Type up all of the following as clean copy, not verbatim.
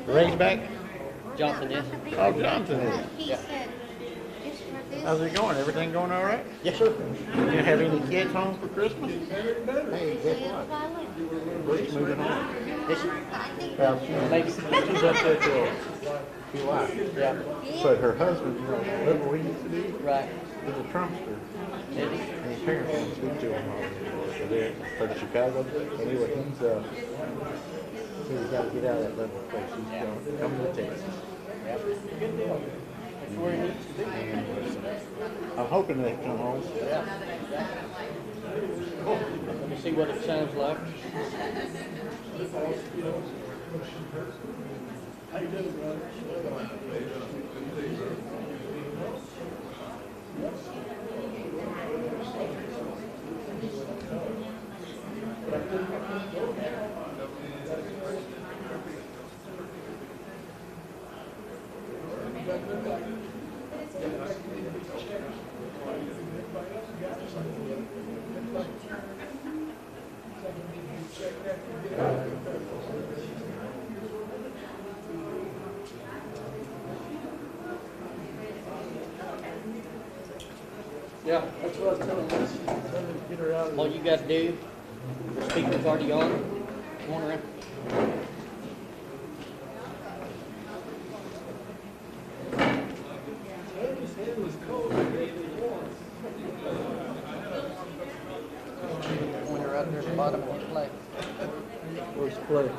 Razorback? Jonathan is. Oh, Jonathan is. He Yeah. said, just for this. How's it going? Everything going all right? Yes, sir. You have any kids home for Christmas? Hey, He guess said, what? "Follow." Bruce moving home. Yes, I think. Well, Maybe. she's up there till July. Yeah. But her husband, you know, little we used to be, Right. was a Trumpster. Is he? And his parents didn't speak to him all. So they're from Chicago. Anyway, he's got to get out of that little place. He's going, coming to Texas. Yeah. Good deal. That's where he needs to be. And I'm hoping they come home. Yeah. Let me see what it sounds like. Yeah. That's what I was telling her. Tell her to get her out of All there. you got to do, the speaker's already on. Come on around. When you're out there at the bottom of the play. Where's play?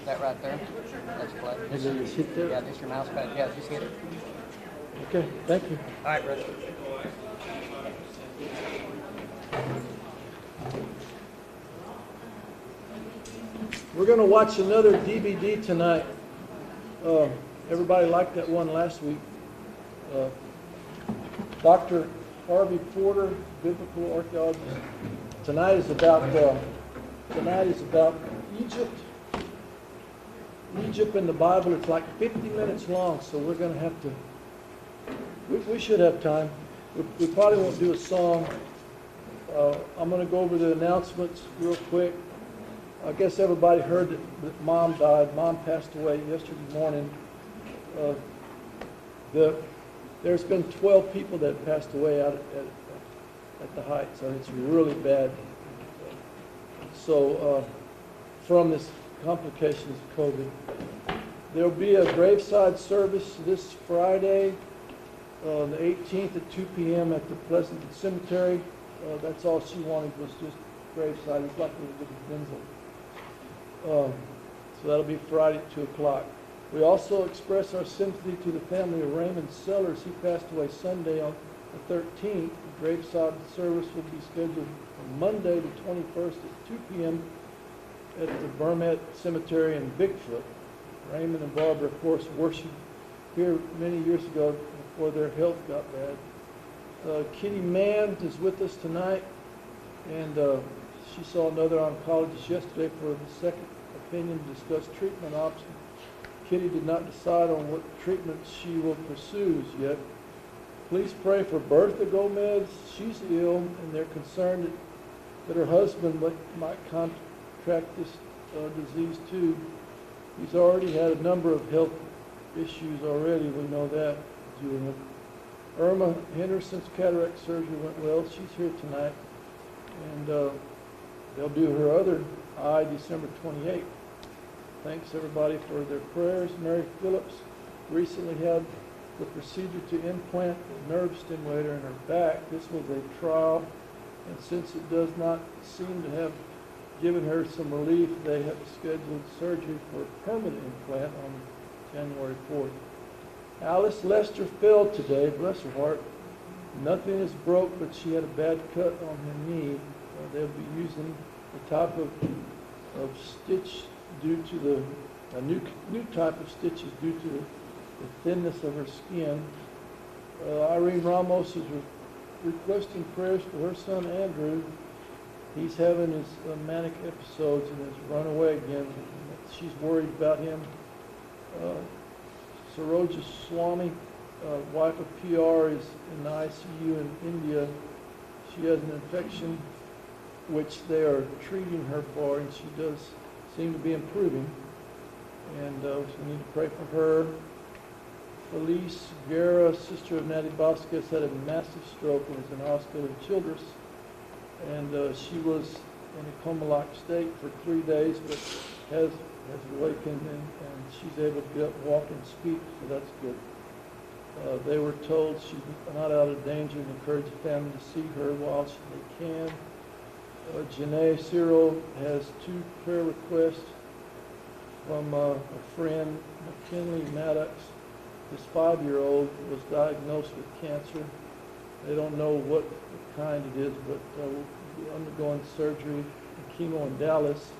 That right there. That's play. And then just hit there? Yeah, just your mouse pad. Yeah, just hit it. Okay, thank you. All right, brother. We're gonna watch another DVD tonight. Everybody liked that one last week. Dr. Harvey Porter, biblical archaeologist. Tonight is about Egypt. Egypt in the Bible. It's like 50 minutes long, so we're gonna have to. We should have time. We probably won't do a song. I'm gonna go over the announcements real quick. I guess everybody heard that Mom died. Mom passed away yesterday morning. There's been 12 people that passed away out at the Heights, and it's really bad. So from this complications of COVID, there'll be a graveside service this Friday, the 18th at 2 p.m. at the Pleasanton Cemetery. That's all she wanted was just graveside. It's like we did with Denzel. So that'll be Friday at 2 o'clock. We also express our sympathy to the family of Raymond Sellers. He passed away Sunday on the 13th. The graveside service will be scheduled for Monday the 21st at 2 p.m. at the Vermette Cemetery in Bigfoot. Raymond and Barbara, of course, worshiped here many years ago before their health got bad. Kitty Mann is with us tonight, and she saw another oncologist yesterday for the second opinion to discuss treatment options. Kitty did not decide on what treatment she will pursue yet. Please pray for Bertha Gomez. She's ill, and they're concerned that her husband might contract this disease too. He's already had a number of health issues already. We know that, Julian. Irma Henderson's cataract surgery went well. She's here tonight, and they'll do her other eye December 28th. Thanks everybody for their prayers. Mary Phillips recently had the procedure to implant a nerve stimulator in her back. This was a trial, and since it does not seem to have given her some relief, they have scheduled surgery for a permanent implant on January 4th. Alice Lester fell today, bless her heart. Nothing is broke, but she had a bad cut on her knee. They'll be using the type of stitch due to a new type of stitches due to the thinness of her skin. Irene Ramos is requesting prayers for her son Andrew. He's having his manic episodes and has run away again. She's worried about him. Saroja Swami, wife of PR, is in the ICU in India. She has an infection which they are treating her for, and she does seem to be improving. and so we need to pray for her. Felice Guerra, sister of Natty Vasquez, had a massive stroke and is in the hospital in Childress. And she was in a coma-like state for 3 days, but has awakened and she's able to get up, walk, and speak, so that's good. They were told she's not out of danger and encourage the family to see her while they can. Janae Cyril has 2 prayer requests from a friend, McKinley Maddox. His 5-year-old was diagnosed with cancer. They don't know what kind it is, but will be undergoing surgery and chemo in Dallas.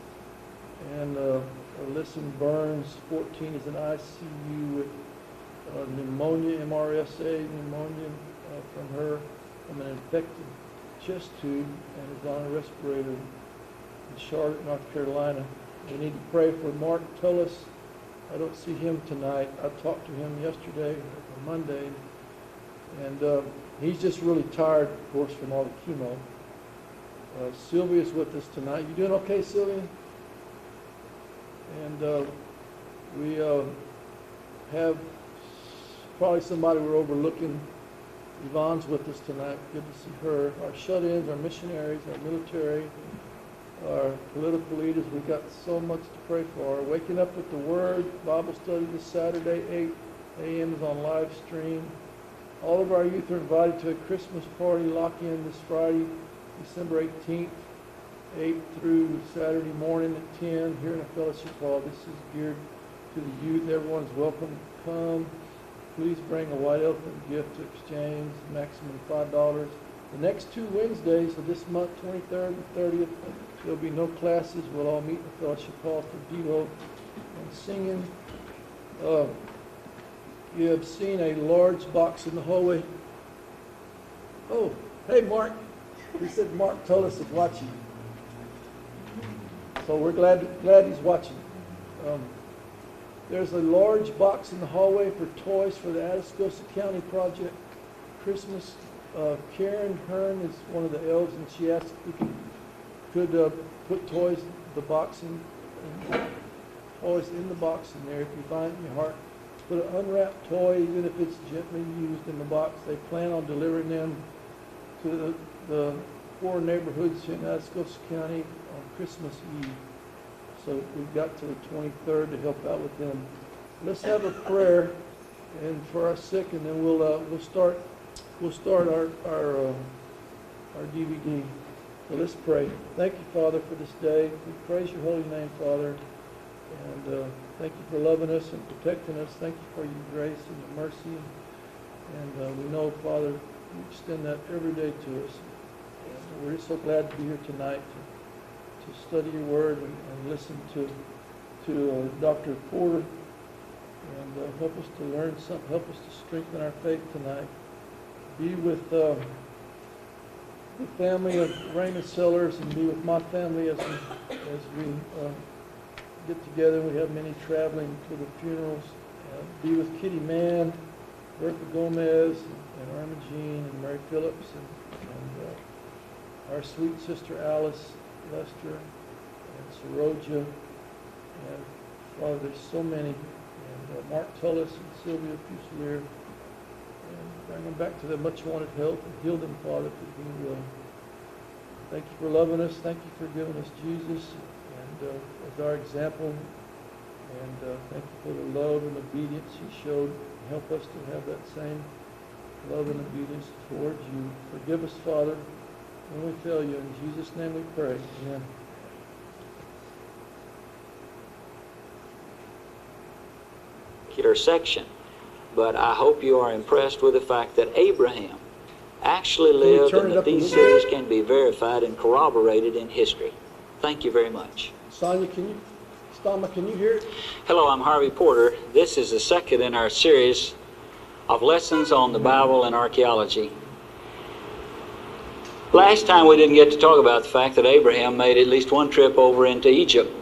And Alyssa Burns, 14, is in ICU with pneumonia, MRSA pneumonia from an infected chest tube, and is on a respirator in Charlotte, North Carolina. We need to pray for Mark Tullis. I don't see him tonight. I talked to him yesterday, or Monday, and he's just really tired, of course, from all the chemo. Sylvia's with us tonight. You doing okay, Sylvia? And we have probably somebody we're overlooking. Yvonne's with us tonight. Good to see her. Our shut-ins, our missionaries, our military, our political leaders. We've got so much to pray for. Waking Up with the Word, Bible study this Saturday, 8 a.m. is on live stream. All of our youth are invited to a Christmas party lock-in this Friday, December 18th, 8 through Saturday morning at 10 here in a fellowship hall. This is geared to the youth. Everyone's welcome to come. Please bring a white elephant gift to exchange, maximum $5. The next 2 Wednesdays of this month, 23rd and 30th, there'll be no classes. We'll all meet in the fellowship hall for Devo and singing. You have seen a large box in the hallway. Oh, hey, Mark. He said Mark told us he's watching. So we're glad he's watching. There's a large box in the hallway for toys for the Atascosa County Project Christmas. Karen Hearn is one of the elves, and she asked if we could put toys, toys in the box in there. If you find it in your heart, put an unwrapped toy, even if it's gently used, in the box. They plan on delivering them to the 4 neighborhoods in Atascosa County on Christmas Eve. So we've got to the 23rd to help out with them. Let's have a prayer and for our sick, and then we'll start our DVD. So let's pray. Thank you, Father, for this day. We praise your holy name, Father, and thank you for loving us and protecting us. Thank you for your grace and your mercy, and we know, Father, you extend that every day to us. And we're just so glad to be here tonight to study your word and listen to Dr. Porter, and help us to learn something, help us to strengthen our faith tonight. Be with the family of Raymond Sellers, and be with my family as we get together. We have many traveling to the funerals. Be with Kitty Mann, Bertha Gomez, and Irma Jean, and Mary Phillips, and our sweet sister Alice Lester, and Saroja, and Father, there's so many, and Mark Tullis and Sylvia Fusilier, and bring them back to their much wanted health, and heal them, Father, if you will. Thank you for loving us. Thank you for giving us Jesus and as our example, and thank you for the love and obedience he showed. Help us to have that same love and obedience towards you. Forgive us, Father, when we fail you. In Jesus' name we pray. Amen. Section, but I hope you are impressed with the fact that Abraham actually lived, and that these series can be verified and corroborated in history. Thank you very much. Stama, can you hear it? Hello, I'm Harvey Porter. This is the second in our series of lessons on the Bible and archaeology. Last time we didn't get to talk about the fact that Abraham made at least one trip over into Egypt.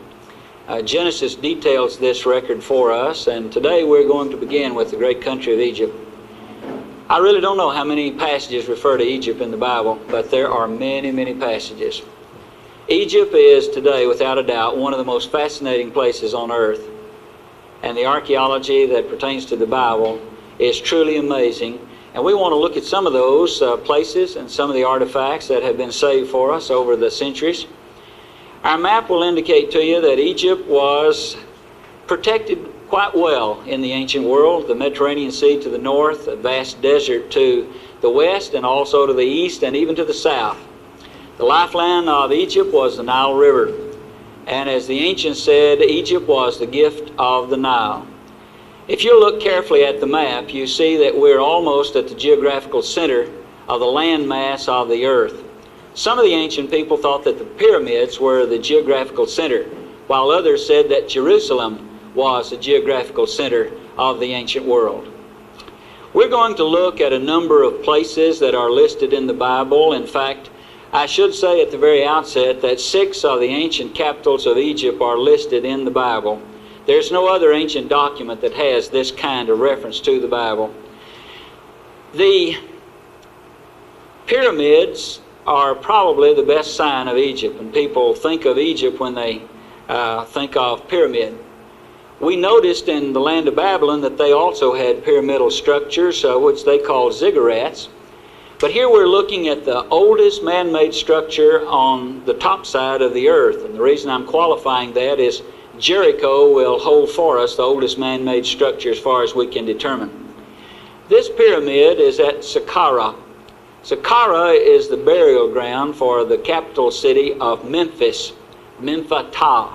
Genesis details this record for us, and today we're going to begin with the great country of Egypt. I really don't know how many passages refer to Egypt in the Bible, but there are many, many passages. Egypt is today, without a doubt, one of the most fascinating places on earth. and the archaeology that pertains to the Bible is truly amazing. And we want to look at some of those places and some of the artifacts that have been saved for us over the centuries. Our map will indicate to you that Egypt was protected quite well in the ancient world. The Mediterranean Sea to the north, a vast desert to the west, and also to the east and even to the south. The lifeline of Egypt was the Nile River. And as the ancients said, Egypt was the gift of the Nile. If you look carefully at the map, you see that we're almost at the geographical center of the landmass of the earth. Some of the ancient people thought that the pyramids were the geographical center, while others said that Jerusalem was the geographical center of the ancient world. We're going to look at a number of places that are listed in the Bible. In fact, I should say at the very outset that 6 of the ancient capitals of Egypt are listed in the Bible. There's no other ancient document that has this kind of reference to the Bible. The pyramids are probably the best sign of Egypt, and people think of Egypt when they think of pyramid. We noticed in the land of Babylon that they also had pyramidal structures, which they called ziggurats. But here we're looking at the oldest man-made structure on the top side of the earth. And the reason I'm qualifying that is Jericho will hold for us the oldest man-made structure as far as we can determine. This pyramid is at Saqqara. Saqqara is the burial ground for the capital city of Memphis, Memphatah.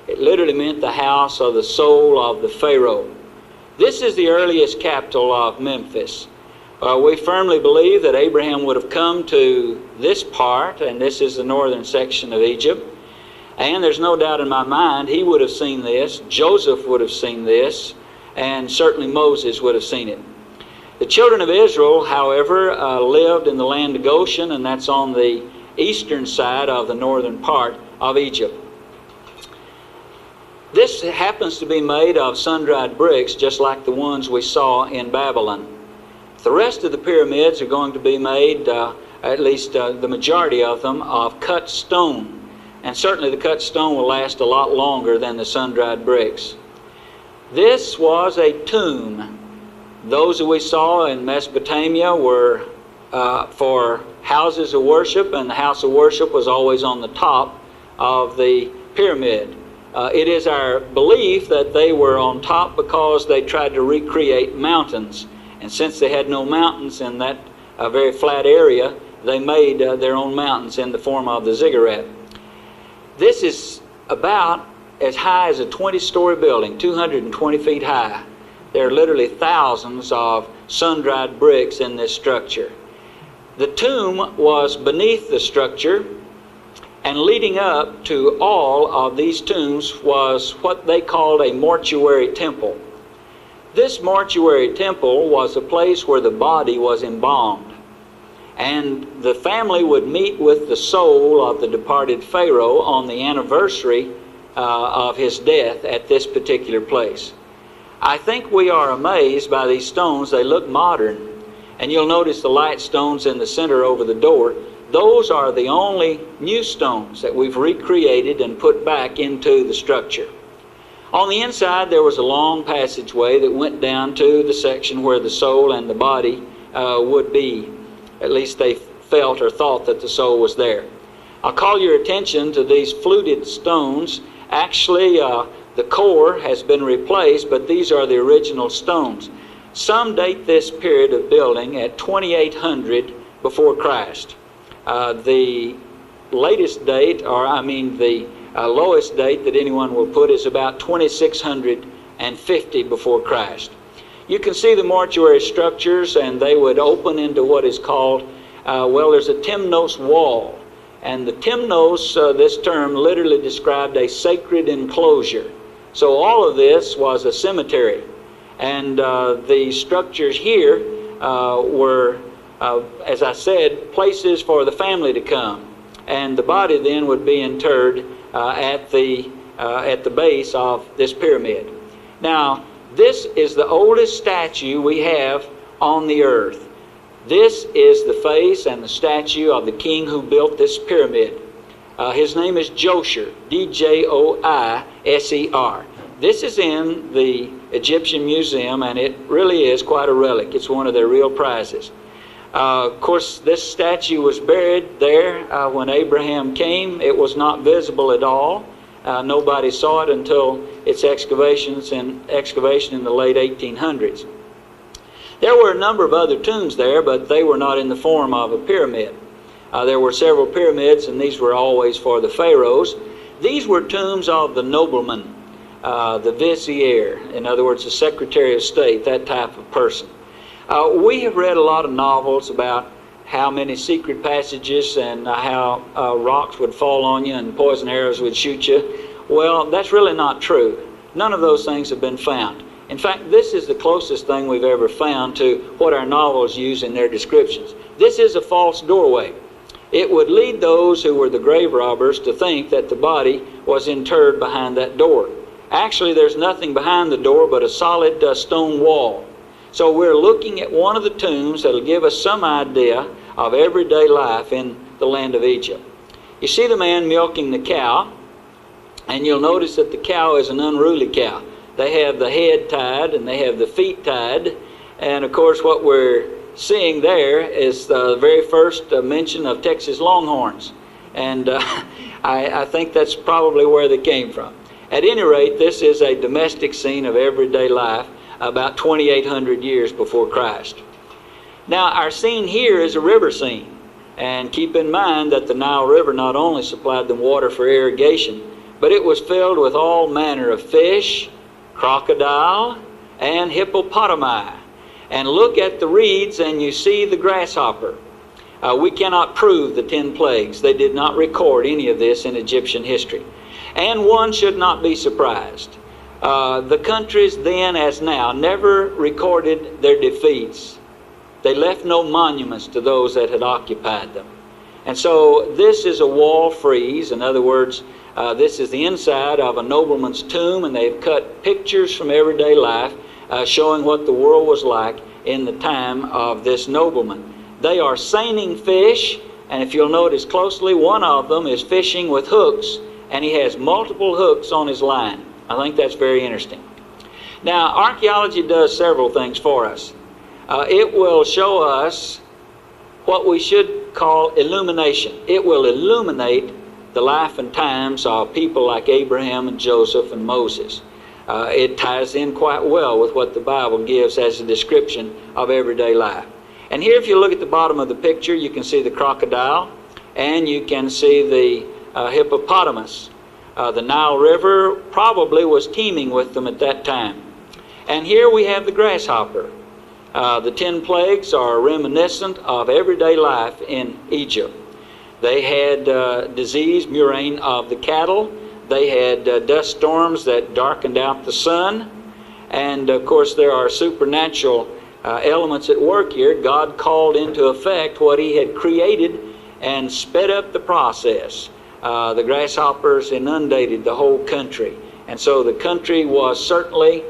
It literally meant the house or the soul of the Pharaoh. This is the earliest capital of Memphis. We firmly believe that Abraham would have come to this part, and this is the northern section of Egypt. And there's no doubt in my mind he would have seen this, Joseph would have seen this, and certainly Moses would have seen it. The children of Israel, however, lived in the land of Goshen, and that's on the eastern side of the northern part of Egypt. This happens to be made of sun-dried bricks, just like the ones we saw in Babylon. The rest of the pyramids are going to be made, at least the majority of them, of cut stone. And certainly the cut stone will last a lot longer than the sun-dried bricks. This was a tomb. Those that we saw in Mesopotamia were for houses of worship, and the house of worship was always on the top of the pyramid. It is our belief that they were on top because they tried to recreate mountains. And since they had no mountains in that very flat area, they made their own mountains in the form of the ziggurat. This is about as high as a 20-story building, 220 feet high. There are literally thousands of sun-dried bricks in this structure. The tomb was beneath the structure, and leading up to all of these tombs was what they called a mortuary temple. This mortuary temple was a place where the body was embalmed, and the family would meet with the soul of the departed Pharaoh on the anniversary of his death at this particular place. I think we are amazed by these stones. They look modern, and you'll notice the light stones in the center over the door. Those are the only new stones that we've recreated and put back into the structure. On the inside there was a long passageway that went down to the section where the soul and the body would be. At least they felt or thought that the soul was there. I'll call your attention to these fluted stones. Actually, the core has been replaced, but these are the original stones. Some date this period of building at 2800 before Christ. The latest date, the lowest date that anyone will put is about 2650 before Christ. You can see the mortuary structures, and they would open into what is called, there's a Timnos wall. And the Timnos, this term literally described a sacred enclosure. So all of this was a cemetery. And the structures here were, as I said, places for the family to come. And the body then would be interred at the base of this pyramid. Now, this is the oldest statue we have on the earth. This is the face and the statue of the king who built this pyramid. His name is Djoser, D-J-O-I-S-E-R. This is in the Egyptian Museum, and it really is quite a relic. It's one of their real prizes. Of course, this statue was buried there when Abraham came. It was not visible at all. Nobody saw it until its excavation in the late 1800s. There were a number of other tombs there, but they were not in the form of a pyramid. There were several pyramids, and these were always for the pharaohs. These were tombs of the nobleman, the vizier, in other words, the secretary of state, that type of person. We have read a lot of novels about how many secret passages and how rocks would fall on you and poison arrows would shoot you. Well, that's really not true. None of those things have been found. In fact, this is the closest thing we've ever found to what our novels use in their descriptions. This is a false doorway. It would lead those who were the grave robbers to think that the body was interred behind that door. Actually, there's nothing behind the door but a solid stone wall. So we're looking at one of the tombs that'll give us some idea of everyday life in the land of Egypt. You see the man milking the cow, and you'll notice that the cow is an unruly cow. They have the head tied and they have the feet tied, and of course what we're seeing there is the very first mention of Texas Longhorns, and I think that's probably where they came from. At any rate, this is a domestic scene of everyday life about 2,800 years before Christ. Now, our scene here is a river scene, and keep in mind that the Nile River not only supplied them water for irrigation, but it was filled with all manner of fish, crocodile, and hippopotami. And look at the reeds and you see the grasshopper. We cannot prove the 10 plagues. They did not record any of this in Egyptian history. And one should not be surprised. The countries then as now never recorded their defeats. They left no monuments to those that had occupied them. And so this is a wall frieze. In other words, this is the inside of a nobleman's tomb, and they've cut pictures from everyday life showing what the world was like in the time of this nobleman. They are seining fish, and if you'll notice closely, one of them is fishing with hooks, and he has multiple hooks on his line. I think that's very interesting. Now, archaeology does several things for us. It will show us what we should call illumination. It will illuminate the life and times of people like Abraham and Joseph and Moses. It ties in quite well with what the Bible gives as a description of everyday life. And here, if you look at the bottom of the picture, you can see the crocodile and you can see the hippopotamus. The Nile River probably was teeming with them at that time. And here we have the grasshopper. The 10 plagues are reminiscent of everyday life in Egypt. They had disease, murrain of the cattle. They had dust storms that darkened out the sun. And of course there are supernatural elements at work here. God called into effect what He had created and sped up the process. The grasshoppers inundated the whole country. And so the country was certainly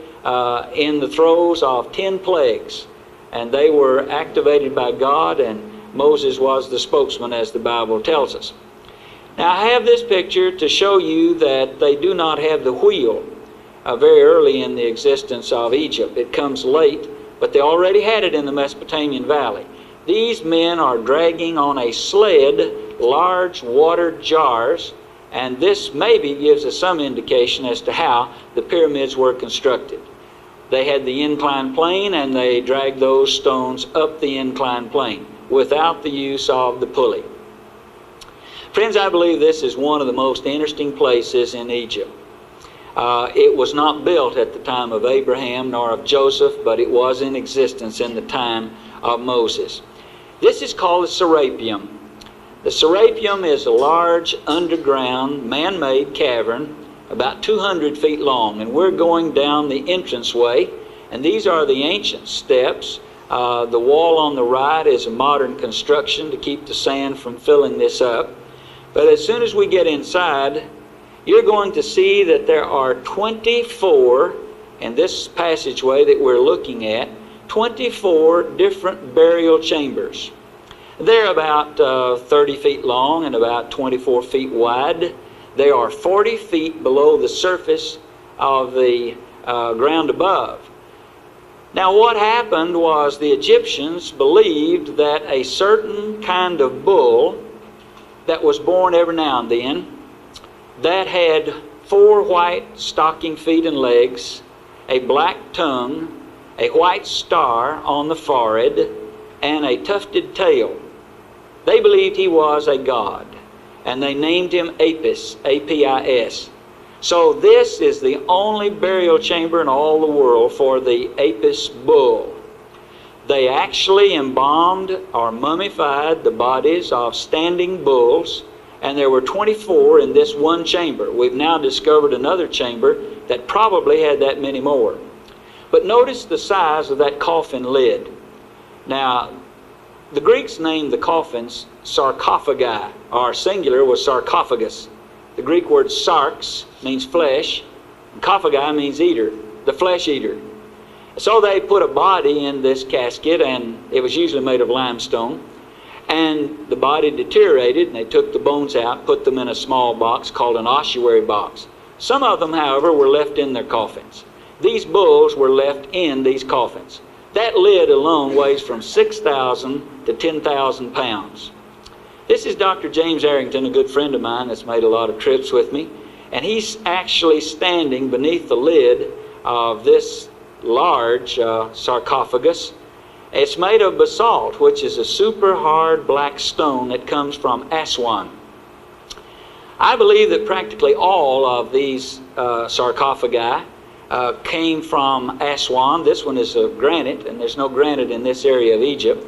in the throes of 10 plagues. And they were activated by God, and Moses was the spokesman, as the Bible tells us. Now, I have this picture to show you that they do not have the wheel very early in the existence of Egypt. It comes late, but they already had it in the Mesopotamian Valley. These men are dragging on a sled large water jars, and this maybe gives us some indication as to how the pyramids were constructed. They had the inclined plane, and they dragged those stones up the inclined plane without the use of the pulley. Friends, I believe this is one of the most interesting places in Egypt. It was not built at the time of Abraham nor of Joseph, but it was in existence in the time of Moses. This is called the Serapeum. The Serapeum is a large underground man-made cavern about 200 feet long, and we're going down the entranceway, and these are the ancient steps. The wall on the right is a modern construction to keep the sand from filling this up. But as soon as we get inside, you're going to see that there are 24, in this passageway that we're looking at, 24 different burial chambers. They're about 30 feet long and about 24 feet wide. They are 40 feet below the surface of the ground above. Now what happened was the Egyptians believed that a certain kind of bull that was born every now and then, that had 4 white stocking feet and legs, a black tongue, a white star on the forehead, and a tufted tail. They believed he was a god, and they named him Apis, A-P-I-S. So this is the only burial chamber in all the world for the Apis bull. They actually embalmed or mummified the bodies of standing bulls, and there were 24 in this one chamber. We've now discovered another chamber that probably had that many more. But notice the size of that coffin lid. Now, the Greeks named the coffins sarcophagi, or singular was sarcophagus. The Greek word sarx means flesh, and kophagi means eater, the flesh eater. So they put a body in this casket, and it was usually made of limestone, and the body deteriorated, and they took the bones out, put them in a small box called an ossuary box. Some of them, however, were left in their coffins. These bulls were left in these coffins. That lid alone weighs from 6,000 to 10,000 pounds. This is Dr. James Arrington, a good friend of mine that's made a lot of trips with me, and he's actually standing beneath the lid of this large sarcophagus. It's made of basalt, which is a super hard black stone that comes from Aswan. I believe that practically all of these sarcophagi came from Aswan. This one is of granite, and there's no granite in this area of Egypt.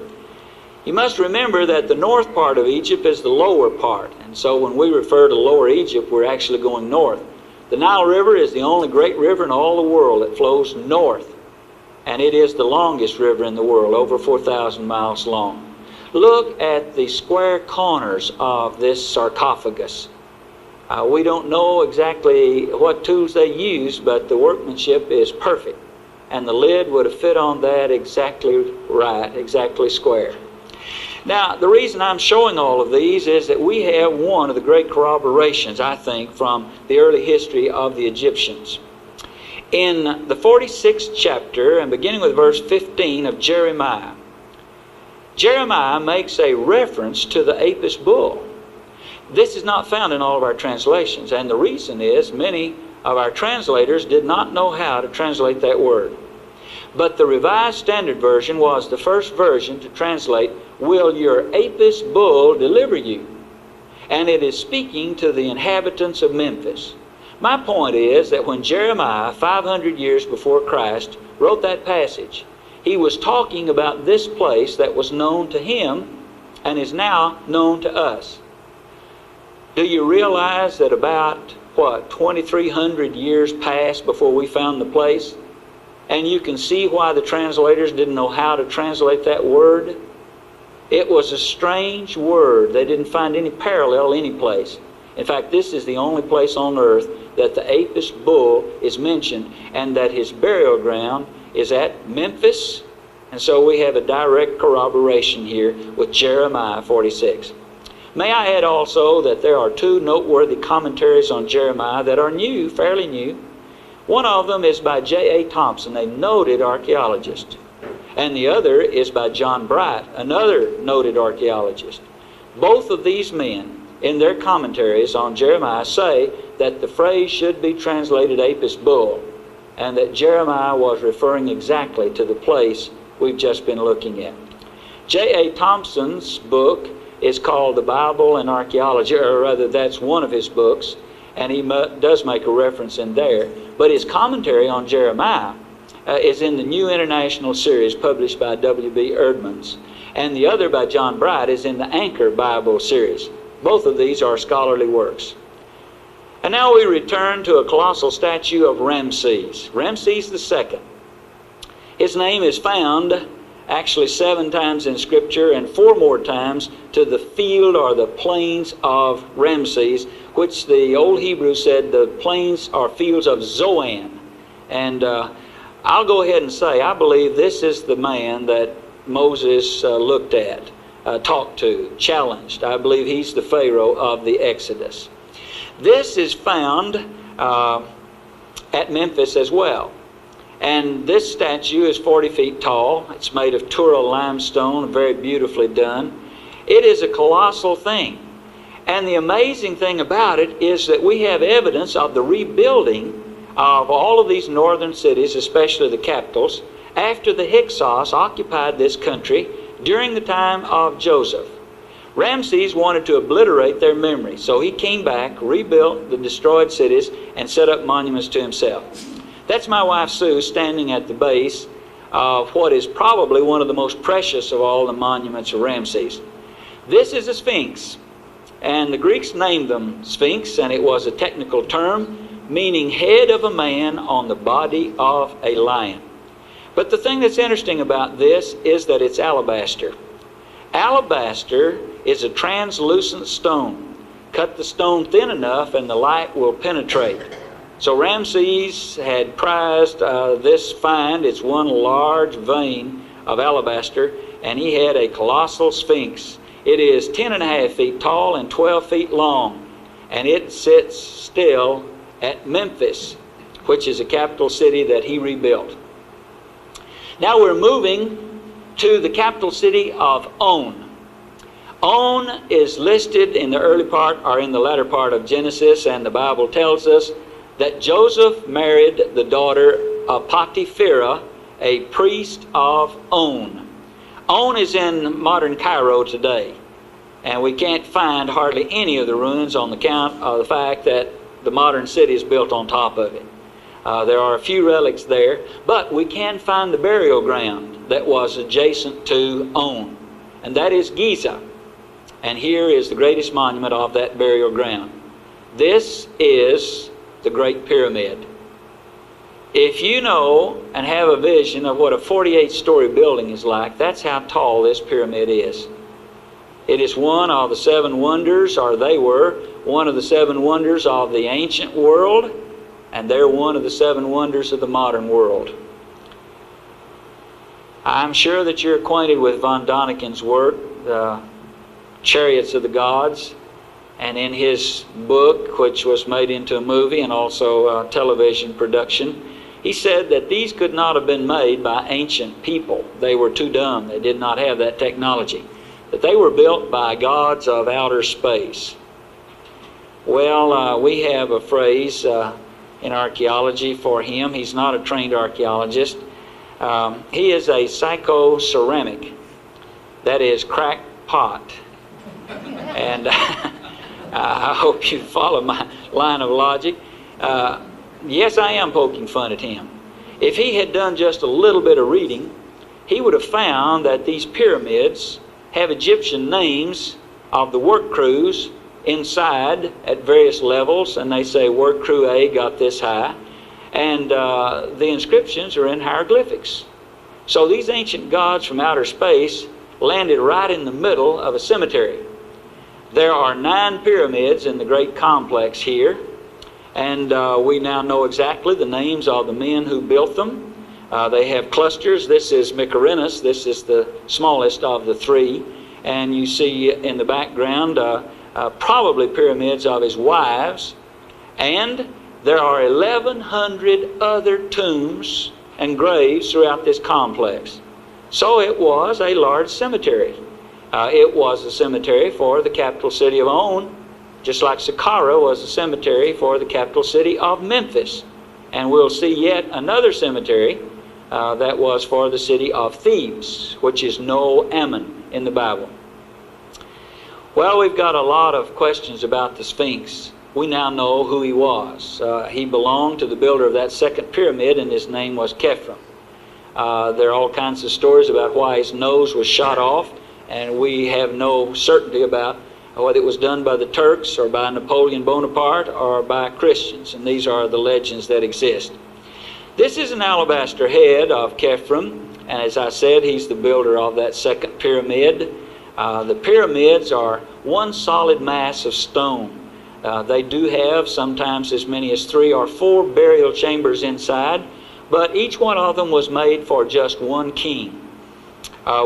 You must remember that the north part of Egypt is the lower part, and so when we refer to Lower Egypt, we're actually going north. The Nile River is the only great river in all the world that flows north, and it is the longest river in the world, over 4,000 miles long. Look at the square corners of this sarcophagus. We don't know exactly what tools they used, but the workmanship is perfect, and the lid would have fit on that exactly right, exactly square. Now, the reason I'm showing all of these is that we have one of the great corroborations, I think, from the early history of the Egyptians. In the 46th chapter, and beginning with verse 15 of Jeremiah, Jeremiah makes a reference to the Apis bull. This is not found in all of our translations, and the reason is many of our translators did not know how to translate that word. But the Revised Standard Version was the first version to translate, "Will your Apis bull deliver you?" And it is speaking to the inhabitants of Memphis. My point is that when Jeremiah, 500 years before Christ, wrote that passage, he was talking about this place that was known to him and is now known to us. Do you realize that about, 2,300 years passed before we found the place? And you can see why the translators didn't know how to translate that word. It was a strange word. They didn't find any parallel any place. In fact, this is the only place on earth that the Apis bull is mentioned, and that his burial ground is at Memphis. And so we have a direct corroboration here with Jeremiah 46. May I add also that there are 2 noteworthy commentaries on Jeremiah that are new, fairly new. One of them is by J.A. Thompson, a noted archaeologist, and the other is by John Bright, another noted archaeologist. Both of these men, in their commentaries on Jeremiah, say that the phrase should be translated Apis bull, and that Jeremiah was referring exactly to the place we've just been looking at. J.A. Thompson's book is called The Bible and Archaeology, or rather that's one of his books, and he does make a reference in there. But his commentary on Jeremiah is in the New International Series published by W.B. Erdmans, and the other by John Bright is in the Anchor Bible Series. Both of these are scholarly works. And now we return to a colossal statue of Ramses, Ramses II. His name is found actually 7 times in Scripture, and 4 more times to the field or the plains of Ramses, which the old Hebrew said the plains or fields of Zoan. And I'll go ahead and say, I believe this is the man that Moses looked at, talked to, challenged. I believe he's the Pharaoh of the Exodus. This is found at Memphis as well. And this statue is 40 feet tall. It's made of Tura limestone, very beautifully done. It is a colossal thing. And the amazing thing about it is that we have evidence of the rebuilding of all of these northern cities, especially the capitals, after the Hyksos occupied this country during the time of Joseph. Ramses wanted to obliterate their memory, so he came back, rebuilt the destroyed cities, and set up monuments to himself. That's my wife Sue standing at the base of what is probably one of the most precious of all the monuments of Ramses. This is a sphinx, and the Greeks named them sphinx, and it was a technical term meaning head of a man on the body of a lion. But the thing that's interesting about this is that it's alabaster. Alabaster is a translucent stone. Cut the stone thin enough and the light will penetrate. So Ramses had prized this find. It's one large vein of alabaster, and he had a colossal sphinx. It is 10.5 feet tall and 12 feet long, and it sits still at Memphis, which is a capital city that he rebuilt. Now we're moving to the capital city of On. On is listed in the early part or in the latter part of Genesis, and the Bible tells us that Joseph married the daughter of Potipharah, a priest of On. On is in modern Cairo today, and we can't find hardly any of the ruins on account of the fact that the modern city is built on top of it. There are a few relics there, but we can find the burial ground that was adjacent to On, and that is Giza. And here is the greatest monument of that burial ground. This is the Great Pyramid. If you know and have a vision of what a 48-story building is like, that's how tall this pyramid is. It is one of the seven wonders, or they were, one of the seven wonders of the ancient world, and they're one of the seven wonders of the modern world. I'm sure that you're acquainted with von Daniken's work, The Chariots of the Gods, and in his book, which was made into a movie and also a television production, he said that these could not have been made by ancient people. They were too dumb. They did not have that technology. That they were built by gods of outer space. Well, we have a phrase in archaeology for him. He's not a trained archaeologist. He is a psycho-ceramic. That is cracked pot. And I hope you follow my line of logic. Yes, I am poking fun at him. If he had done just a little bit of reading, he would have found that these pyramids have Egyptian names of the work crews inside at various levels, and they say work crew A got this high, and the inscriptions are in hieroglyphics. So these ancient gods from outer space landed right in the middle of a cemetery. There are 9 pyramids in the great complex here, and we now know exactly the names of the men who built them. They have clusters. This is Mycerinus. This is the smallest of the 3. And you see in the background probably pyramids of his wives. And there are 1,100 other tombs and graves throughout this complex. So it was a large cemetery. It was a cemetery for the capital city of On, just like Saqqara was a cemetery for the capital city of Memphis. And we'll see yet another cemetery that was for the city of Thebes, which is No Ammon in the Bible. Well, we've got a lot of questions about the Sphinx. We now know who he was. He belonged to the builder of that second pyramid, and his name was Khephren. There are all kinds of stories about why his nose was shot off, and we have no certainty about whether it was done by the Turks or by Napoleon Bonaparte or by Christians, and these are the legends that exist. This is an alabaster head of Khephren, and as I said, he's the builder of that second pyramid. The pyramids are one solid mass of stone. They do have sometimes as many as 3 or 4 burial chambers inside, but each one of them was made for just one king.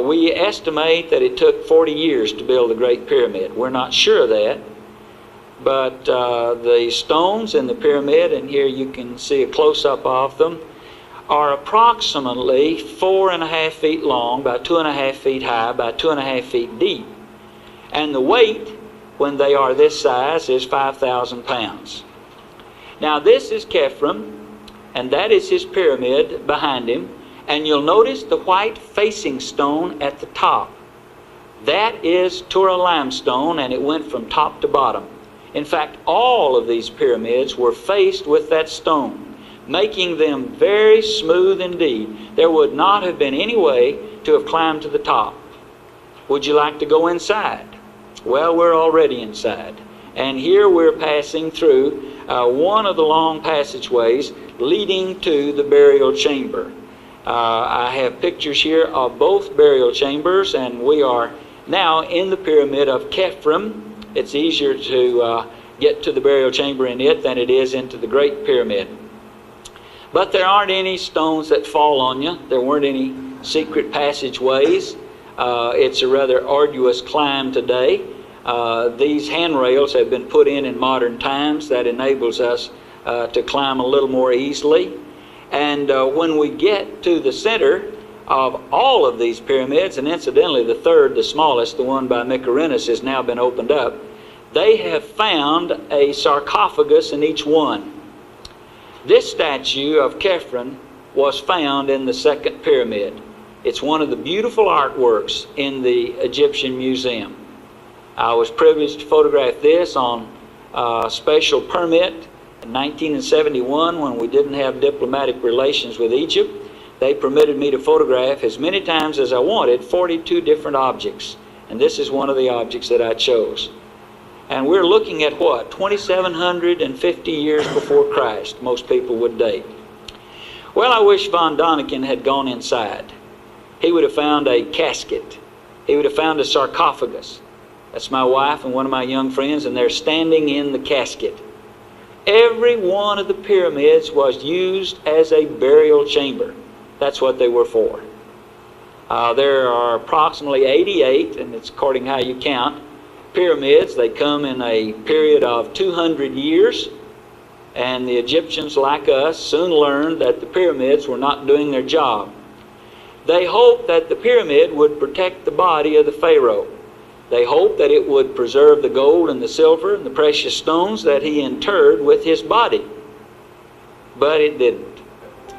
We estimate that it took 40 years to build the Great Pyramid. We're not sure of that, But the stones in the pyramid, and here you can see a close-up of them, are approximately 4.5 feet long, about 2.5 feet high, about 2.5 feet deep. And the weight, when they are this size, is 5,000 pounds. Now this is Khephren, and that is his pyramid behind him. And you'll notice the white facing stone at the top. That is Tura limestone, and it went from top to bottom. In fact, all of these pyramids were faced with that stone, making them very smooth indeed. There would not have been any way to have climbed to the top. Would you like to go inside? Well, we're already inside. And here we're passing through one of the long passageways leading to the burial chamber. I have pictures here of both burial chambers, and we are now in the pyramid of Khephren. It's easier to get to the burial chamber in it than it is into the Great Pyramid. But there aren't any stones that fall on you. There weren't any secret passageways. It's a rather arduous climb today. These handrails have been put in modern times. That enables us to climb a little more easily. And when we get to the center of all of these pyramids, and incidentally the third, the smallest, the one by Mycerinus, has now been opened up, they have found a sarcophagus in each one. This statue of Khephren was found in the second pyramid. It's one of the beautiful artworks in the Egyptian Museum. I was privileged to photograph this on a special permit in 1971 when we didn't have diplomatic relations with Egypt. They permitted me to photograph as many times as I wanted 42 different objects. And this is one of the objects that I chose. And we're looking at what? 2,750 years before Christ, most people would date. Well, I wish von Däniken had gone inside. He would have found a casket. He would have found a sarcophagus. That's my wife and one of my young friends, and they're standing in the casket. Every one of the pyramids was used as a burial chamber. That's what they were for. There are approximately 88, and it's according how you count, pyramids. They come in a period of 200 years, and the Egyptians, like us, soon learned that the pyramids were not doing their job. They hoped that the pyramid would protect the body of the pharaoh. They hoped that it would preserve the gold and the silver and the precious stones that he interred with his body. But it didn't.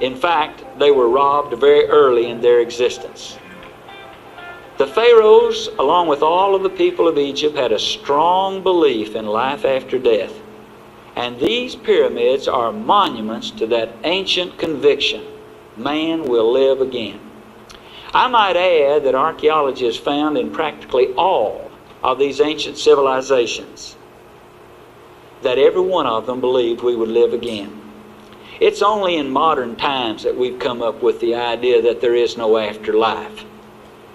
In fact, they were robbed very early in their existence. The pharaohs, along with all of the people of Egypt, had a strong belief in life after death. And these pyramids are monuments to that ancient conviction: man will live again. I might add that archaeology has found in practically all of these ancient civilizations that every one of them believed we would live again. It's only in modern times that we've come up with the idea that there is no afterlife.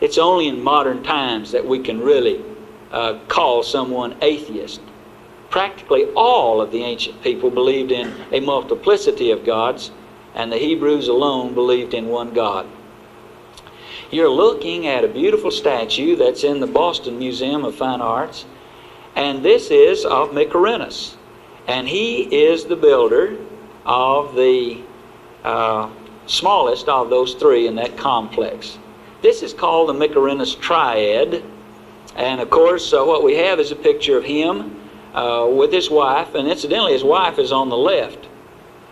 It's only in modern times that we can really call someone atheist. Practically all of the ancient people believed in a multiplicity of gods, and the Hebrews alone believed in one God. You're looking at a beautiful statue that's in the Boston Museum of Fine Arts, and this is of Mycerinus, and he is the builder of the smallest of those three in that complex. This is called the Mycerinus Triad, and of course what we have is a picture of him with his wife, and incidentally his wife is on the left.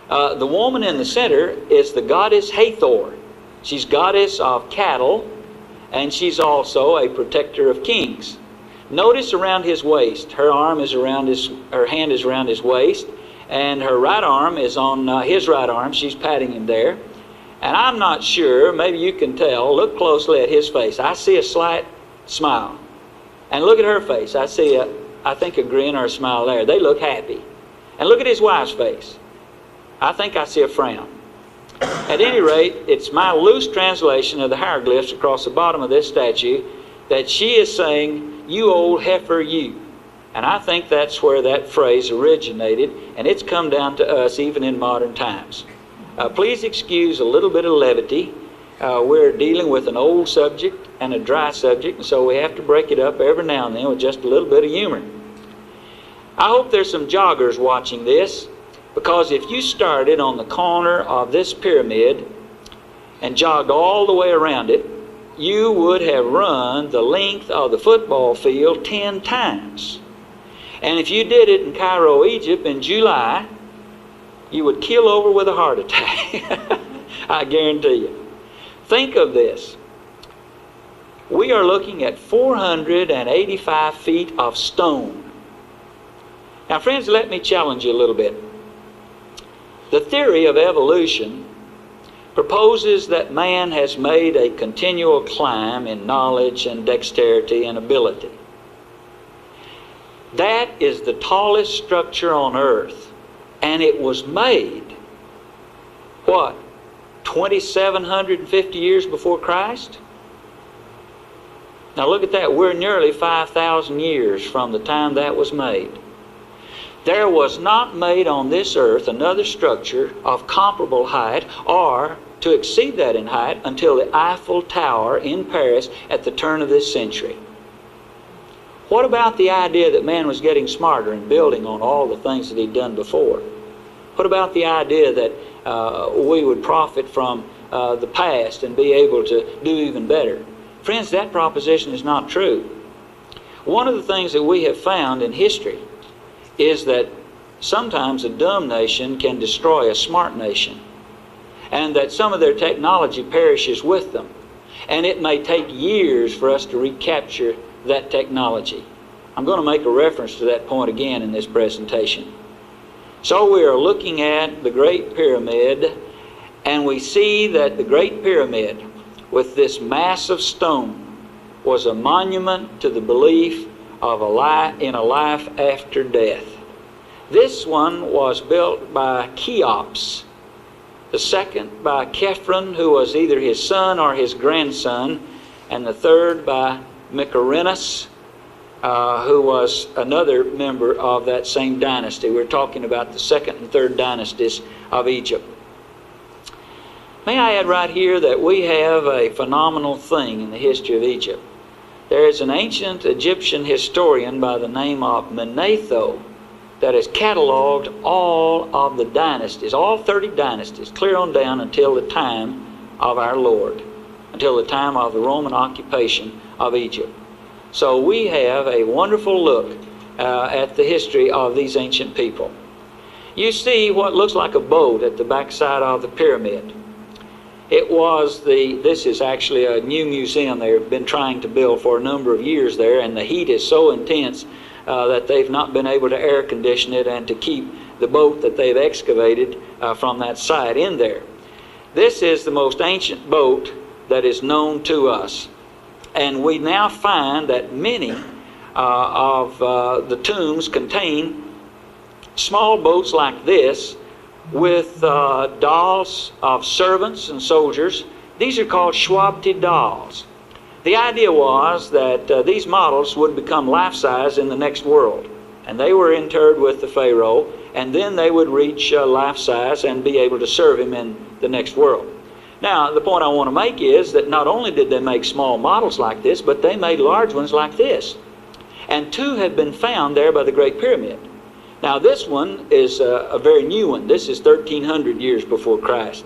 The woman in the center is the goddess Hathor. She's goddess of cattle, and she's also a protector of kings. Notice around his waist, her hand is around his waist, and her right arm is on his right arm. She's patting him there. And I'm not sure, maybe you can tell, look closely at his face. I see a slight smile. And look at her face. I see I think a grin or a smile there. They look happy. And look at his wife's face. I think I see a frown. At any rate, it's my loose translation of the hieroglyphs across the bottom of this statue that she is saying, "You old heifer, you." And I think that's where that phrase originated, and it's come down to us even in modern times. Please excuse a little bit of levity. We're dealing with an old subject and a dry subject, and so we have to break it up every now and then with just a little bit of humor. I hope there's some joggers watching this, because if you started on the corner of this pyramid and jogged all the way around it, you would have run the length of the football field 10 times. And if you did it in Cairo, Egypt in July, you would keel over with a heart attack. I guarantee you. Think of this. We are looking at 485 feet of stone. Now, friends, let me challenge you a little bit. The theory of evolution proposes that man has made a continual climb in knowledge and dexterity and ability. That is the tallest structure on earth, and it was made, what, 2,750 years before Christ? Now look at that. We're nearly 5,000 years from the time that was made. There was not made on this earth another structure of comparable height or to exceed that in height until the Eiffel Tower in Paris at the turn of this century. What about the idea that man was getting smarter and building on all the things that he'd done before? What about the idea that we would profit from the past and be able to do even better? Friends, that proposition is not true. One of the things that we have found in history is that sometimes a dumb nation can destroy a smart nation, and that some of their technology perishes with them. And it may take years for us to recapture that technology. I'm going to make a reference to that point again in this presentation. So we are looking at the Great Pyramid, and we see that the Great Pyramid, with this mass of stone, was a monument to the belief of in a life after death. This one was built by Cheops, the second by Khephren, who was either his son or his grandson, and the third by Mycerinus, who was another member of that same dynasty. We're talking about the second and third dynasties of Egypt. May I add right here that we have a phenomenal thing in the history of Egypt. There is an ancient Egyptian historian by the name of Manetho that has cataloged all of the dynasties, all 30 dynasties, clear on down until the time of our Lord, until the time of the Roman occupation of Egypt. So we have a wonderful look at the history of these ancient people. You see what looks like a boat at the backside of the pyramid. This is actually a new museum they've been trying to build for a number of years there, and the heat is so intense that they've not been able to air condition it and to keep the boat that they've excavated from that site in there. This is the most ancient boat that is known to us, and we now find that many of the tombs contain small boats like this with dolls of servants and soldiers. These are called Shwabti dolls. The idea was that these models would become life-size in the next world, and they were interred with the Pharaoh, and then they would reach life-size and be able to serve him in the next world. Now, the point I want to make is that not only did they make small models like this, but they made large ones like this. And two have been found there by the Great Pyramid. Now, this one is a very new one. This is 1,300 years before Christ.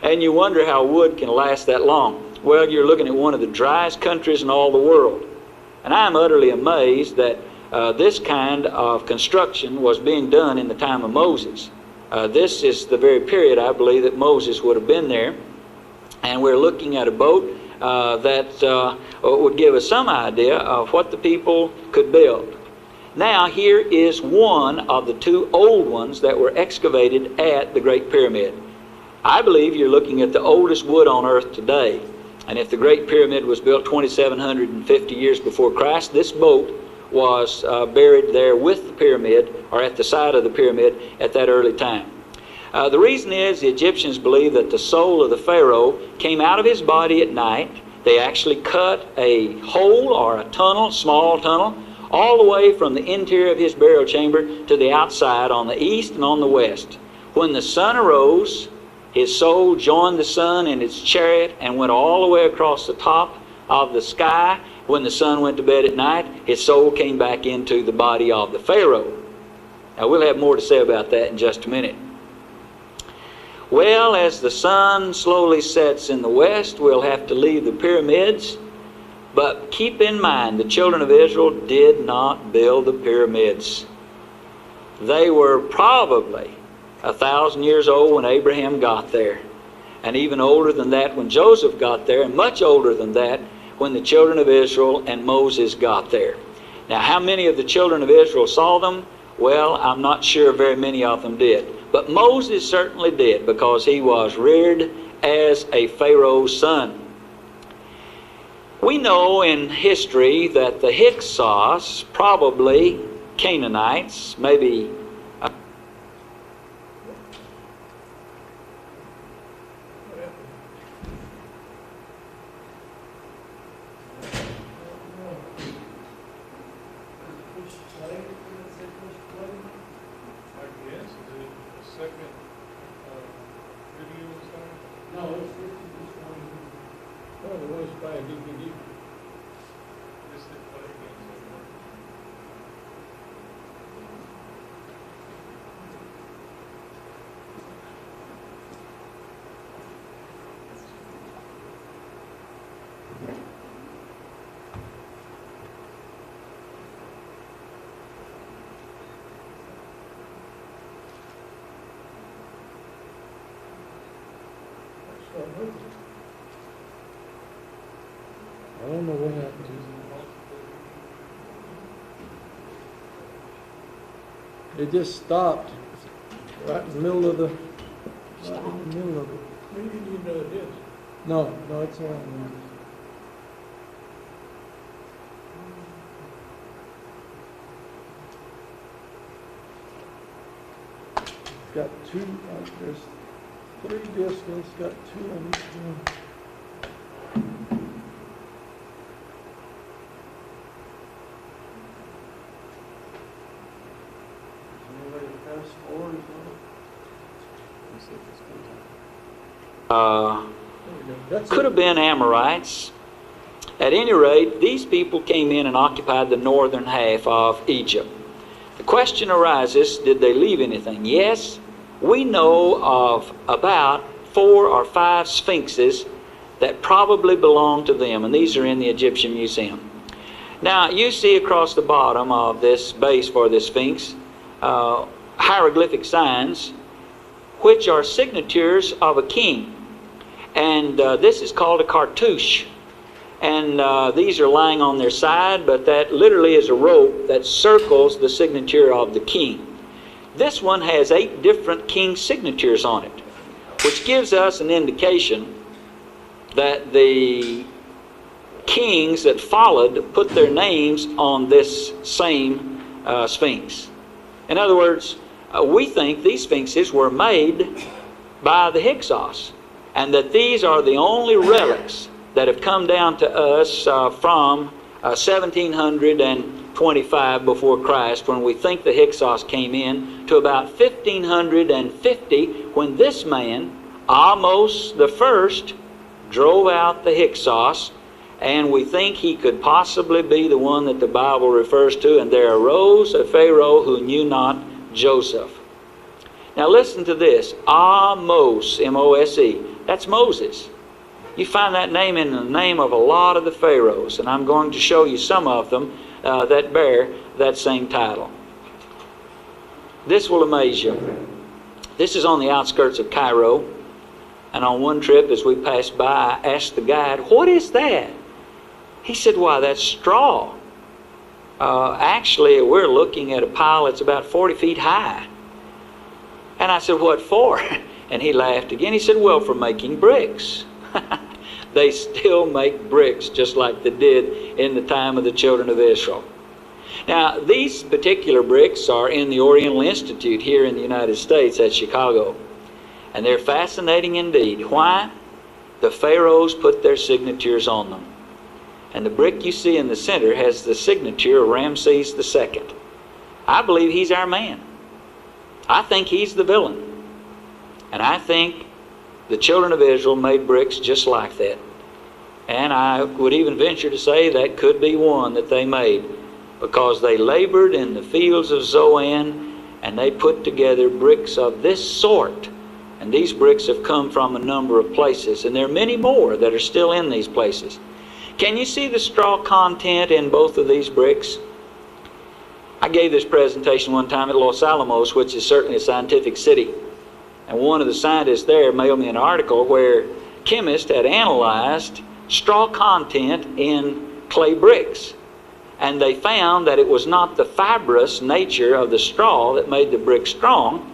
And you wonder how wood can last that long. Well, you're looking at one of the driest countries in all the world. And I'm utterly amazed that this kind of construction was being done in the time of Moses. This is the very period, I believe, that Moses would have been there. And we're looking at a boat that would give us some idea of what the people could build. Now, here is one of the two old ones that were excavated at the Great Pyramid. I believe you're looking at the oldest wood on earth today. And if the Great Pyramid was built 2,750 years before Christ, this boat was buried there with the pyramid, or at the side of the pyramid, at that early time. The reason is the Egyptians believed that the soul of the Pharaoh came out of his body at night. They actually cut a hole or a tunnel, small tunnel, all the way from the interior of his burial chamber to the outside on the east and on the west. When the sun arose, his soul joined the sun in its chariot and went all the way across the top of the sky when the son went to bed at night, his soul came back into the body of the Pharaoh. Now, we'll have more to say about that in just a minute. Well, as the sun slowly sets in the west, we'll have to leave the pyramids. But keep in mind, the children of Israel did not build the pyramids. They were probably 1,000 years old when Abraham got there, and even older than that when Joseph got there, and much older than that when the children of Israel and Moses got there. Now, how many of the children of Israel saw them? Well, I'm not sure very many of them did. But Moses certainly did, because he was reared as a Pharaoh's son. We know in history that the Hyksos, probably Canaanites, maybe I don't know what happened. It just stopped right in the middle of the. Right in the middle of it. When did you know it is? No, it's all right. It's got two. There's 3 discs, and it's got 2 on each one. Could have been Amorites. At any rate, these people came in and occupied the northern half of Egypt. The question arises, did they leave anything? Yes, we know of about 4 or 5 sphinxes that probably belong to them, and these are in the Egyptian Museum. Now, you see across the bottom of this base for the sphinx hieroglyphic signs, which are signatures of a king. And this is called a cartouche. And these are lying on their side, but that literally is a rope that circles the signature of the king. This one has 8 different king signatures on it, which gives us an indication that the kings that followed put their names on this same sphinx. In other words, we think these sphinxes were made by the Hyksos, and that these are the only relics that have come down to us from 1725 before Christ, when we think the Hyksos came in, to about 1550, when this man, Ahmose the First, drove out the Hyksos, and we think he could possibly be the one that the Bible refers to, and there arose a Pharaoh who knew not Joseph. Now listen to this, Ahmose, M-O-S-E, that's Moses. You find that name in the name of a lot of the pharaohs, and I'm going to show you some of them that bear that same title. This will amaze you. This is on the outskirts of Cairo, and on one trip as we passed by, I asked the guide, "What is that?" He said, "Why, that's straw. Actually, we're looking at a pile that's about 40 feet high." And I said, "What for?" And he laughed again. He said, "Well, for making bricks." They still make bricks just like they did in the time of the children of Israel. Now, these particular bricks are in the Oriental Institute here in the United States at Chicago. And they're fascinating indeed. Why? The pharaohs put their signatures on them. And the brick you see in the center has the signature of Ramses II. I believe he's our man. I think he's the villain. And I think the children of Israel made bricks just like that. And I would even venture to say that could be one that they made, because they labored in the fields of Zoan and they put together bricks of this sort. And these bricks have come from a number of places, and there are many more that are still in these places. Can you see the straw content in both of these bricks? I gave this presentation one time at Los Alamos, which is certainly a scientific city. And one of the scientists there mailed me an article where chemists had analyzed straw content in clay bricks. And they found that it was not the fibrous nature of the straw that made the brick strong,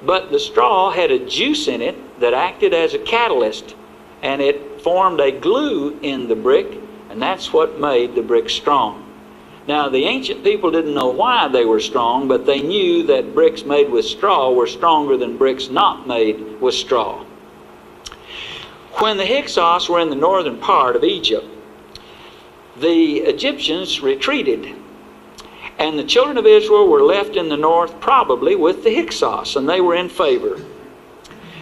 but the straw had a juice in it that acted as a catalyst, and it formed a glue in the brick, and that's what made the brick strong. Now, the ancient people didn't know why they were strong, but they knew that bricks made with straw were stronger than bricks not made with straw. When the Hyksos were in the northern part of Egypt, the Egyptians retreated, and the children of Israel were left in the north probably with the Hyksos, and they were in favor.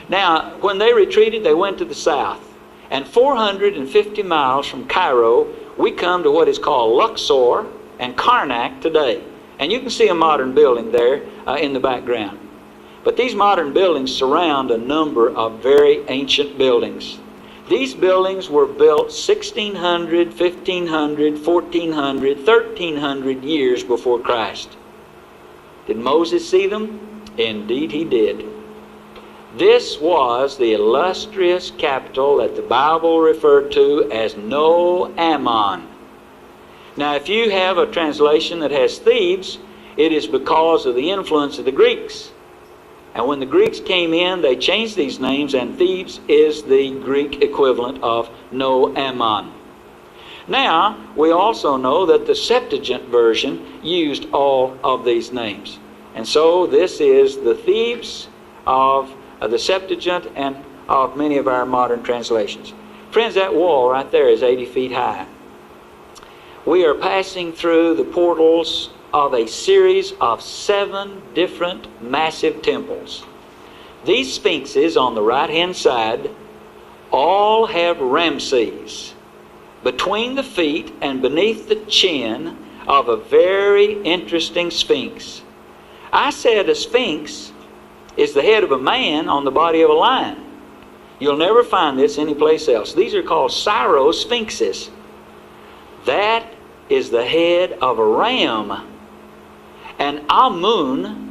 Now, when they retreated, they went to the south, and 450 miles from Cairo, we come to what is called Luxor and Karnak today. And you can see a modern building there in the background. But these modern buildings surround a number of very ancient buildings. These buildings were built 1600, 1500, 1400, 1300 years before Christ. Did Moses see them? Indeed he did. This was the illustrious capital that the Bible referred to as No Ammon. Now, if you have a translation that has Thebes, it is because of the influence of the Greeks. And when the Greeks came in, they changed these names, and Thebes is the Greek equivalent of No Ammon. Now, we also know that the Septuagint version used all of these names. And so this is the Thebes of the Septuagint and of many of our modern translations. Friends, that wall right there is 80 feet high. We are passing through the portals of a series of 7 different massive temples. These sphinxes on the right-hand side all have Ramses between the feet and beneath the chin of a very interesting sphinx. I said a sphinx is the head of a man on the body of a lion. You'll never find this anyplace else. These are called Syro-sphinxes. That is the head of a ram. And Amun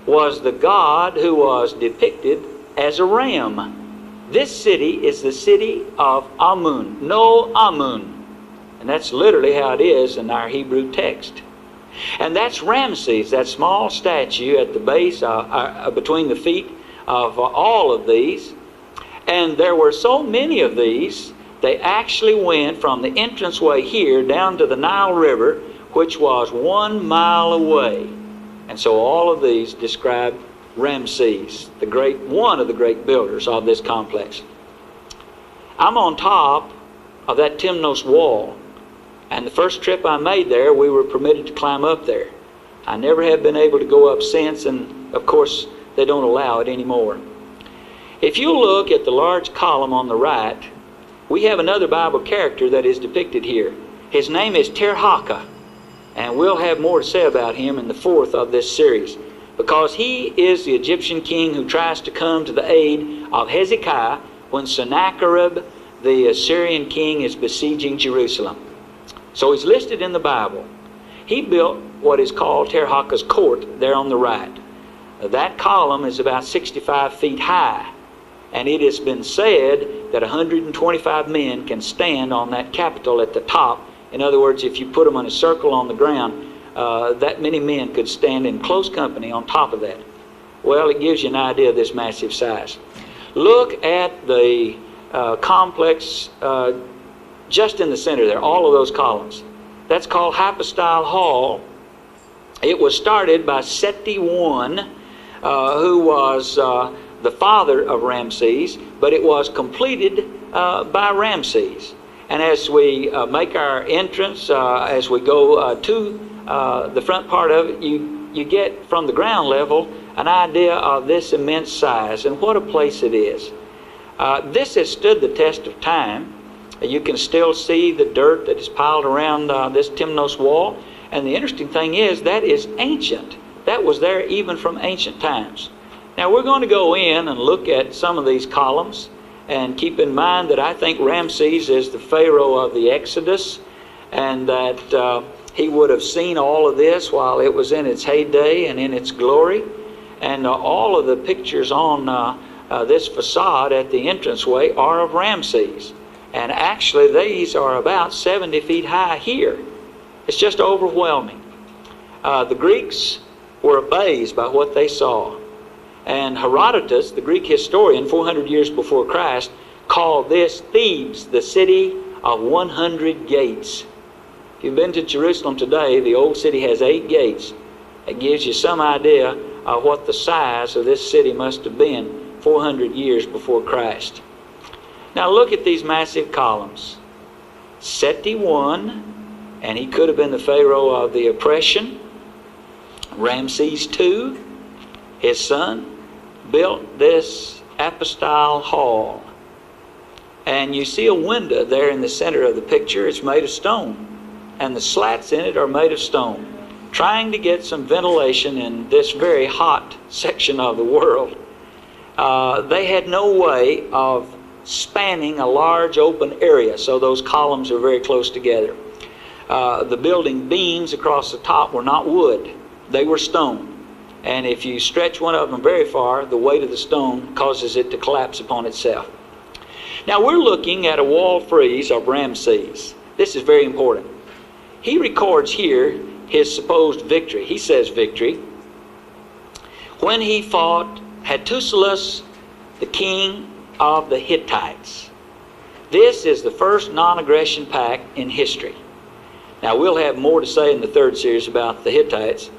was the god who was depicted as a ram. This city is the city of Amun, No Amun. And that's literally how it is in our Hebrew text. And that's Ramses, that small statue at the base, between the feet of all of these. And there were so many of these, they actually went from the entranceway here down to the Nile River, which was 1 mile away. And so all of these describe Ramses, one of the great builders of this complex. I'm on top of that Timnos wall, and the first trip I made there, we were permitted to climb up there. I never have been able to go up since, and of course they don't allow it anymore. If you look at the large column on the right, we have another Bible character that is depicted here. His name is Tirhakah, and we'll have more to say about him in the 4th of this series, because he is the Egyptian king who tries to come to the aid of Hezekiah when Sennacherib, the Assyrian king, is besieging Jerusalem. So he's listed in the Bible. He built what is called Tirhakah's court there on the right. That column is about 65 feet high, and it has been said that 125 men can stand on that capitol at the top. In other words, if you put them in a circle on the ground, that many men could stand in close company on top of that. Well, it gives you an idea of this massive size. Look at the complex just in the center there, all of those columns. That's called Hypostyle Hall. It was started by Seti I, who was the father of Ramses, but it was completed by Ramses. And as we make our entrance, as we go to the front part of it, you get from the ground level an idea of this immense size and what a place it is. This has stood the test of time. You can still see the dirt that is piled around this Timnos wall. And the interesting thing is that is ancient. That was there even from ancient times. Now we're going to go in and look at some of these columns, and keep in mind that I think Ramses is the Pharaoh of the Exodus, and that he would have seen all of this while it was in its heyday and in its glory. And all of the pictures on this facade at the entranceway are of Ramses. And actually these are about 70 feet high here. It's just overwhelming. The Greeks were amazed by what they saw. And Herodotus, the Greek historian, 400 years before Christ, called this Thebes, the city of 100 gates. If you've been to Jerusalem today, the old city has 8 gates. It gives you some idea of what the size of this city must have been 400 years before Christ. Now look at these massive columns. Seti I, and he could have been the Pharaoh of the oppression. Ramses II, his son, built this apostyle hall. And you see a window there in the center of the picture. It's made of stone. And the slats in it are made of stone, trying to get some ventilation in this very hot section of the world. They had no way of spanning a large open area, so those columns are very close together. The building beams across the top were not wood. They were stone. And if you stretch one of them very far, the weight of the stone causes it to collapse upon itself. Now we're looking at a wall frieze of Ramses. This is very important. He records here his supposed victory. He says victory. When he fought Hattusilus, the king of the Hittites. This is the first non-aggression pact in history. Now we'll have more to say in the third series about the Hittites.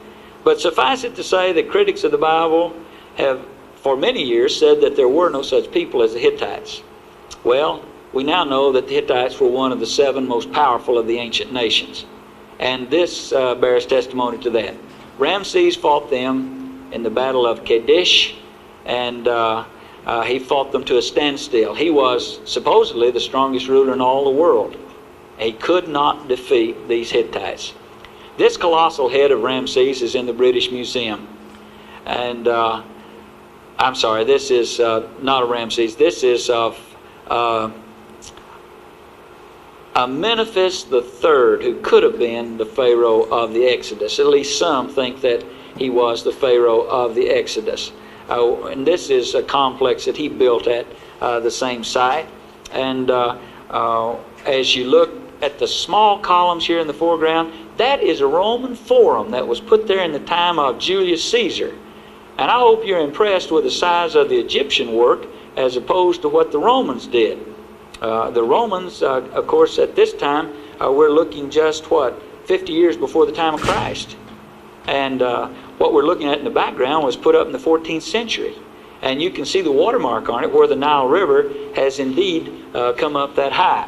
But suffice it to say that critics of the Bible have for many years said that there were no such people as the Hittites. Well, we now know that the Hittites were one of the 7 most powerful of the ancient nations. And this bears testimony to that. Ramses fought them in the Battle of Kadesh, and he fought them to a standstill. He was supposedly the strongest ruler in all the world. He could not defeat these Hittites. This colossal head of Ramses is in the British Museum. And I'm sorry, this is not a Ramses. This is of Amenophis III, who could have been the Pharaoh of the Exodus. At least some think that he was the Pharaoh of the Exodus. And this is a complex that he built at the same site. And as you look at the small columns here in the foreground, that is a Roman forum that was put there in the time of Julius Caesar. And I hope you're impressed with the size of the Egyptian work as opposed to what the Romans did. The Romans, of course, at this time, we're looking just, 50 years before the time of Christ. And what we're looking at in the background was put up in the 14th century. And you can see the watermark on it where the Nile River has indeed come up that high.